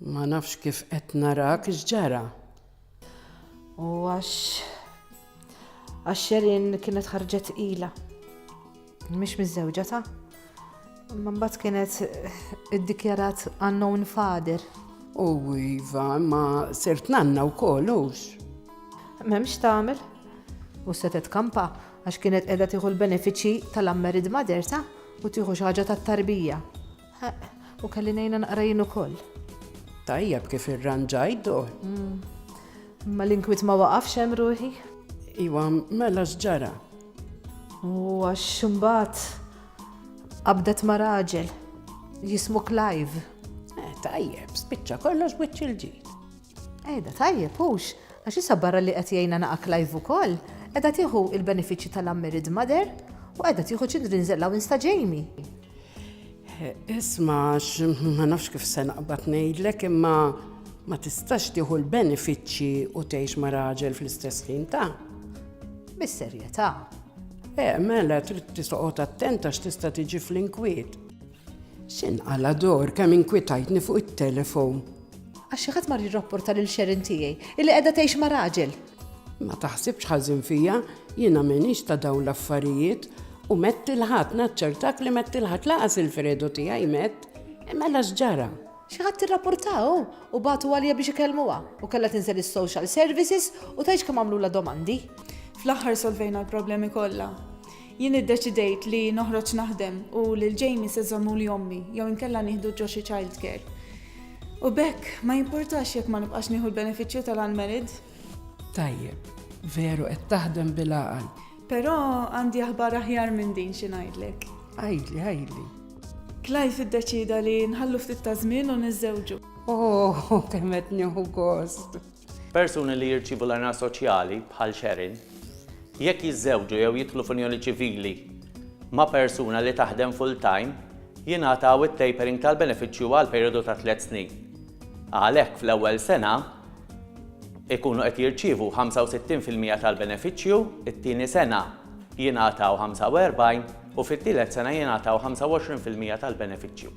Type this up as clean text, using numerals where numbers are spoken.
Ma nafx kif qed narak x'ġara. U għax-Sherin kienet ħarġet ila. Mhix miż-żewġa ta'. Imma mbagħad kienet iddikjarat unknown father. U iva, ma sirt nanna wkoll hux. M'hemmx tagħmel. U setet kampa għax kienet qiegħda tieħu l-benefiċċji tal-unmarried mother ta' u tieħu xi ħaġa tat-tarbija. U kelli ngħinha naqra jien ukoll. Tajjeb kif irranġajt dor. Imma l-inkwit ma waqafx hemm ruħi. Iwa, mela x'ġara. U għax imbagħad qabdet ma' raġel jismu Clive. Tajjeb, spiċċa kollox wiċċ il-ġid. Ejda tajjeb hux, għax issa barra li qed jgħinna naqa' Clive ukoll, qiegħda tieħu l-benefiċċji tal-unmarried mother u qiegħda tieħu children's allowance ta' Jamie. Isma' ma nafx kif se naqbad ngħidlek imma ma tistax tieħu l-benefiċċji u tgħix ma' raġel fl-istess ħin ta'. Bis-serjetà. Mela trid tisoqgħod attenta x'tista' tiġi fl-inkwiet. X'inqala dor kemm inkwitajtni fuq it-telefon. Għax xi ħadd mar jirrapporta lil Sherin tiegħi illi qiegħda tgħix ma' raġel. Ma taħsibx ħażin fija, jiena m'inhiex ta' dawn l-affarijiet u metti l-ħadd naċċertak li metti l-ħadd laqas il-fredu tiegħi mett. Mela x'ġara? Xi ħadd tirrapportaw u bagħtu għalija biex ikellmuha u kellha tinżel is-social services u tgħidx kemm għamlula domandi. Fl-aħħar solvejna l-problemi kollha. Jien iddeċidejt li noħroġ naħdem u lil Jamie se żommu li ommi jew inkella nieħdu ġo xi childcare. U bekk ma jimportax jekk ma nibqax nieħu l-benefiċċju tal-unmarried. Tajjeb, veru qed taħdem bil-għaqal. Però għandi aħbar aħjar minn din xi ngħidlek. Għajli. Clive iddeċida li nħallu ftit ta' żmien u niżżewġu. Oh, kemm qed nieħu gost. Persuni li jirċivu l-għajnuna soċjali bħal Sherin, jekk jiżżewġu jew jidħlu f'unjoni ċivili ma' persuna li taħdem full-time, jingħataw it-tapering tal-benefiċċju għal perjodu ta' 3 snin. Għalhekk fl-ewwel sena ikunu qed jirċievu 65% tal-benefiċċju, it-tieni sena jingħataw 45 u fit-tielet sena jingħataw 25% tal-benefiċċju.